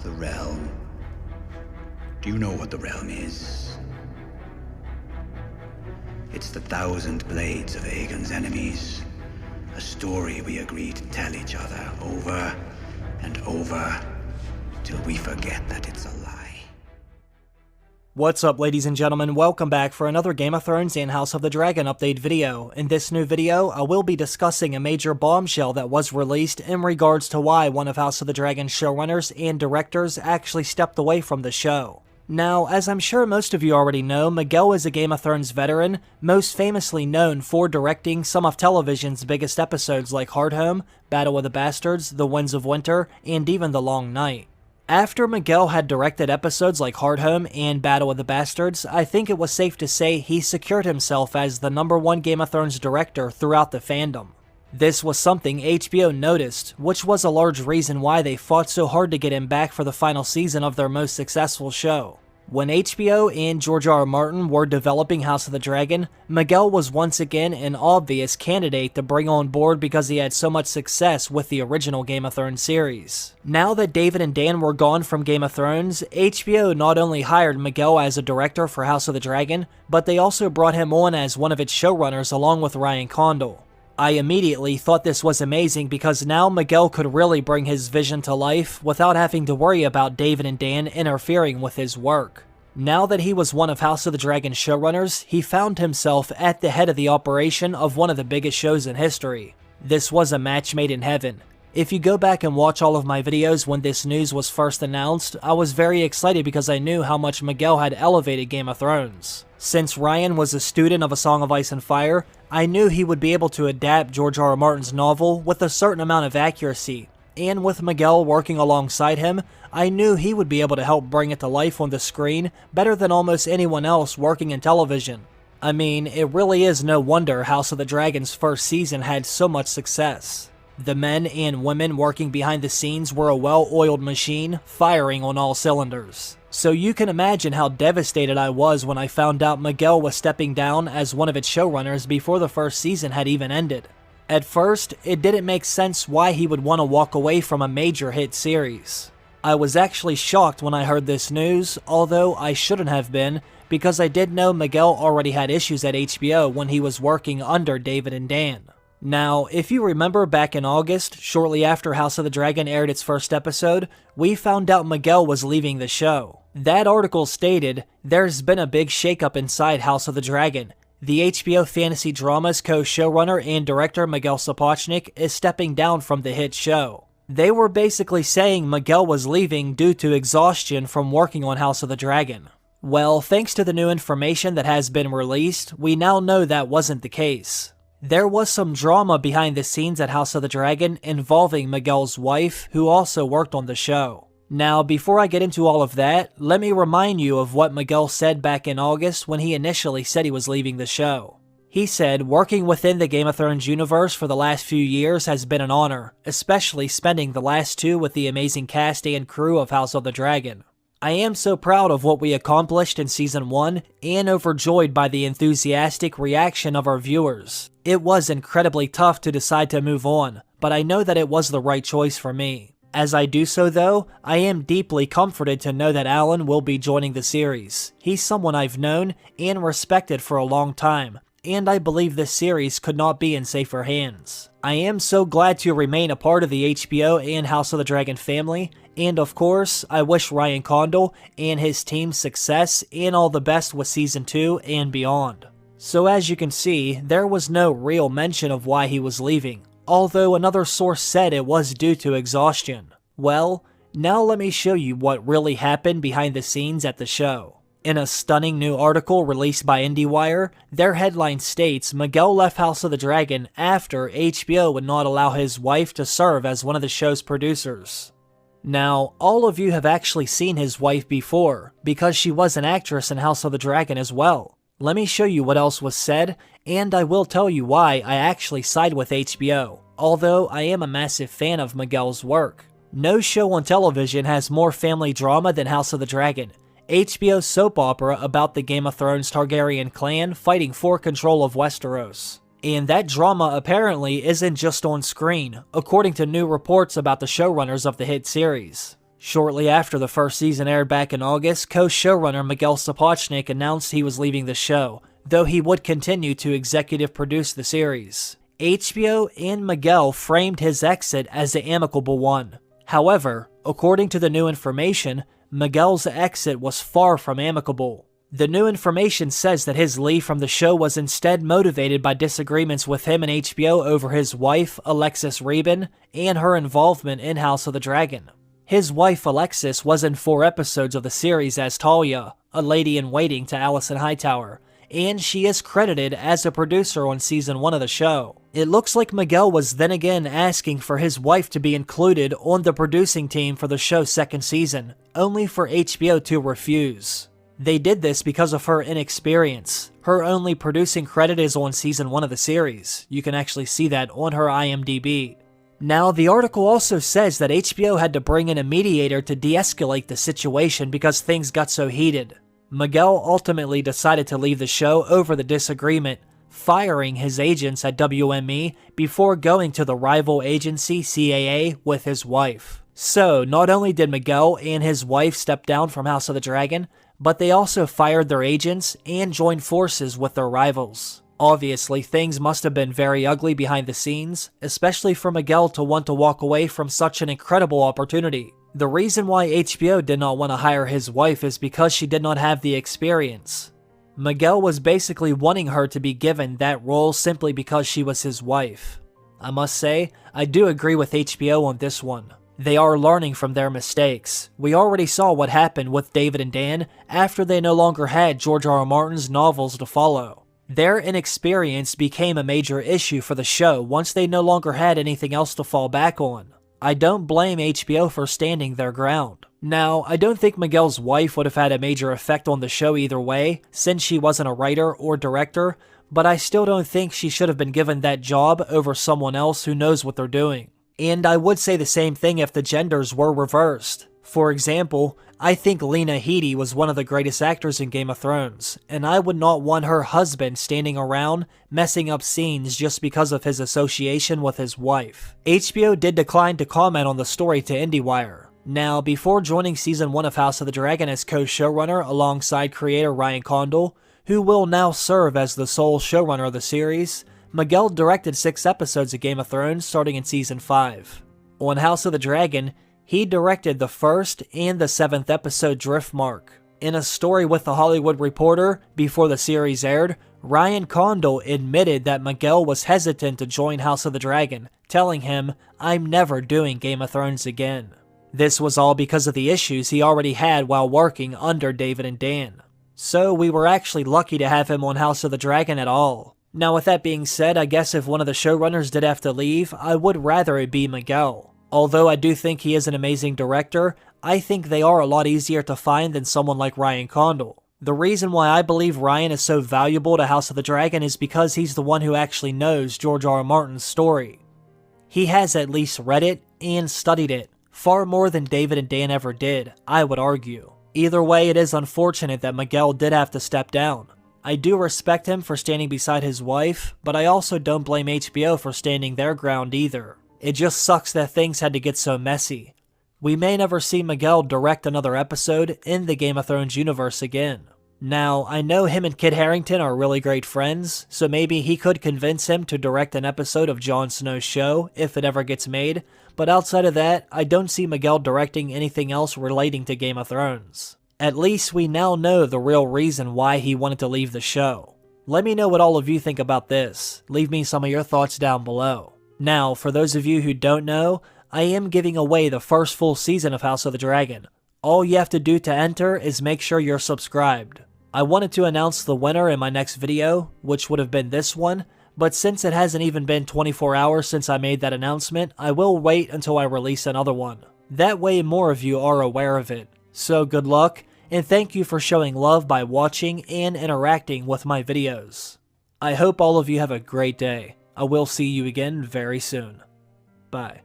The realm. Do you know what the realm is? It's the 1,000 blades of Aegon's enemies. A story we agreed to tell each other over and over till we forget that it's a lie. What's up, ladies and gentlemen? Welcome back for another Game of Thrones and House of the Dragon update video. In this new video, I will be discussing a major bombshell that was released in regards to why one of House of the Dragon's showrunners and directors actually stepped away from the show. Now, as I'm sure most of you already know, Miguel is a Game of Thrones veteran, most famously known for directing some of television's biggest episodes like Hardhome, Battle of the Bastards, The Winds of Winter, and even The Long Night. After Miguel had directed episodes like Hardhome and Battle of the Bastards, I think it was safe to say he secured himself as the #1 Game of Thrones director throughout the fandom. This was something HBO noticed, which was a large reason why they fought so hard to get him back for the final season of their most successful show. When HBO and George R.R. Martin were developing House of the Dragon, Miguel was once again an obvious candidate to bring on board because he had so much success with the original Game of Thrones series. Now that David and Dan were gone from Game of Thrones, HBO not only hired Miguel as a director for House of the Dragon, but they also brought him on as one of its showrunners along with Ryan Condal. I immediately thought this was amazing because now Miguel could really bring his vision to life without having to worry about David and Dan interfering with his work. Now that he was one of House of the Dragon's showrunners, he found himself at the head of the operation of one of the biggest shows in history. This was a match made in heaven. If you go back and watch all of my videos when this news was first announced, I was very excited because I knew how much Miguel had elevated Game of Thrones. Since Ryan was a student of A Song of Ice and Fire, I knew he would be able to adapt George R.R. Martin's novel with a certain amount of accuracy, and with Miguel working alongside him, I knew he would be able to help bring it to life on the screen better than almost anyone else working in television. I mean, it really is no wonder House of the Dragon's first season had so much success. The men and women working behind the scenes were a well-oiled machine, firing on all cylinders. So you can imagine how devastated I was when I found out Miguel was stepping down as one of its showrunners before the first season had even ended. At first, it didn't make sense why he would want to walk away from a major hit series. I was actually shocked when I heard this news, although I shouldn't have been, because I did know Miguel already had issues at HBO when he was working under David and Dan. Now, if you remember back in August, shortly after House of the Dragon aired its first episode, we found out Miguel was leaving the show. That article stated, "There's been a big shakeup inside House of the Dragon. The HBO fantasy drama's co-showrunner and director Miguel Sapochnik is stepping down from the hit show." They were basically saying Miguel was leaving due to exhaustion from working on House of the Dragon. Well, thanks to the new information that has been released, we now know that wasn't the case. There was some drama behind the scenes at House of the Dragon involving Miguel's wife, who also worked on the show. Now, before I get into all of that, let me remind you of what Miguel said back in August when he initially said he was leaving the show. He said, "Working within the Game of Thrones universe for the last few years has been an honor, especially spending the last two with the amazing cast and crew of House of the Dragon. I am so proud of what we accomplished in Season 1 and overjoyed by the enthusiastic reaction of our viewers. It was incredibly tough to decide to move on, but I know that it was the right choice for me. As I do so though, I am deeply comforted to know that Alan will be joining the series. He's someone I've known and respected for a long time, and I believe this series could not be in safer hands. I am so glad to remain a part of the HBO and House of the Dragon family, and of course, I wish Ryan Condal and his team success and all the best with Season 2 and beyond." So as you can see, there was no real mention of why he was leaving, although another source said it was due to exhaustion. Well, now let me show you what really happened behind the scenes at the show. In a stunning new article released by Indiewire, their headline states Miguel left House of the Dragon after HBO would not allow his wife to serve as one of the show's producers. Now, all of you have actually seen his wife before, because she was an actress in House of the Dragon as well. Let me show you what else was said, and I will tell you why I actually side with HBO, although I am a massive fan of Miguel's work. No show on television has more family drama than House of the Dragon, HBO's soap opera about the Game of Thrones Targaryen clan fighting for control of Westeros. And that drama apparently isn't just on screen, according to new reports about the showrunners of the hit series. Shortly after the first season aired back in August, co-showrunner Miguel Statement announced he was leaving the show, though he would continue to executive produce the series. HBO and Miguel framed his exit as the amicable one. However, according to the new information, Miguel's exit was far from amicable. The new information says that his leave from the show was instead motivated by disagreements with him and HBO over his wife, Alexis Reben, and her involvement in House of the Dragon. His wife, Alexis, was in 4 episodes of the series as Talia, a lady-in-waiting to Alicent Hightower, and she is credited as a producer on Season 1 of the show. It looks like Miguel was then again asking for his wife to be included on the producing team for the show's 2nd season, only for HBO to refuse. They did this because of her inexperience. Her only producing credit is on Season 1 of the series. You can actually see that on her IMDb. Now, the article also says that HBO had to bring in a mediator to de-escalate the situation because things got so heated. Miguel ultimately decided to leave the show over the disagreement, firing his agents at WME before going to the rival agency CAA with his wife. So, not only did Miguel and his wife step down from House of the Dragon, but they also fired their agents and joined forces with their rivals. Obviously, things must have been very ugly behind the scenes, especially for Miguel to want to walk away from such an incredible opportunity. The reason why HBO did not want to hire his wife is because she did not have the experience. Miguel was basically wanting her to be given that role simply because she was his wife. I must say, I do agree with HBO on this one. They are learning from their mistakes. We already saw what happened with David and Dan after they no longer had George R.R. Martin's novels to follow. Their inexperience became a major issue for the show once they no longer had anything else to fall back on. I don't blame HBO for standing their ground. Now, I don't think Miguel's wife would have had a major effect on the show either way, since she wasn't a writer or director, but I still don't think she should have been given that job over someone else who knows what they're doing. And I would say the same thing if the genders were reversed. For example, I think Lena Headey was one of the greatest actors in Game of Thrones, and I would not want her husband standing around messing up scenes just because of his association with his wife. HBO did decline to comment on the story to Indiewire. Now, before joining Season 1 of House of the Dragon as co-showrunner alongside creator Ryan Condal, who will now serve as the sole showrunner of the series, Miguel directed 6 episodes of Game of Thrones starting in Season 5. On House of the Dragon, he directed the 1st and the 7th episode Driftmark. In a story with The Hollywood Reporter before the series aired, Ryan Condal admitted that Miguel was hesitant to join House of the Dragon, telling him, "I'm never doing Game of Thrones again." This was all because of the issues he already had while working under David and Dan. So we were actually lucky to have him on House of the Dragon at all. Now with that being said, I guess if one of the showrunners did have to leave, I would rather it be Miguel. Although I do think he is an amazing director, I think they are a lot easier to find than someone like Ryan Condal. The reason why I believe Ryan is so valuable to House of the Dragon is because he's the one who actually knows George R.R. Martin's story. He has at least read it and studied it, far more than David and Dan ever did, I would argue. Either way, it is unfortunate that Miguel did have to step down. I do respect him for standing beside his wife, but I also don't blame HBO for standing their ground either. It just sucks that things had to get so messy. We may never see Miguel direct another episode in the Game of Thrones universe again. Now, I know him and Kit Harington are really great friends, so maybe he could convince him to direct an episode of Jon Snow's show if it ever gets made, but outside of that, I don't see Miguel directing anything else relating to Game of Thrones. At least we now know the real reason why he wanted to leave the show. Let me know what all of you think about this. Leave me some of your thoughts down below. Now, for those of you who don't know, I am giving away the first full season of House of the Dragon. All you have to do to enter is make sure you're subscribed. I wanted to announce the winner in my next video, which would have been this one, but since it hasn't even been 24 hours since I made that announcement, I will wait until I release another one. That way more of you are aware of it. So good luck, and thank you for showing love by watching and interacting with my videos. I hope all of you have a great day. I will see you again very soon. Bye.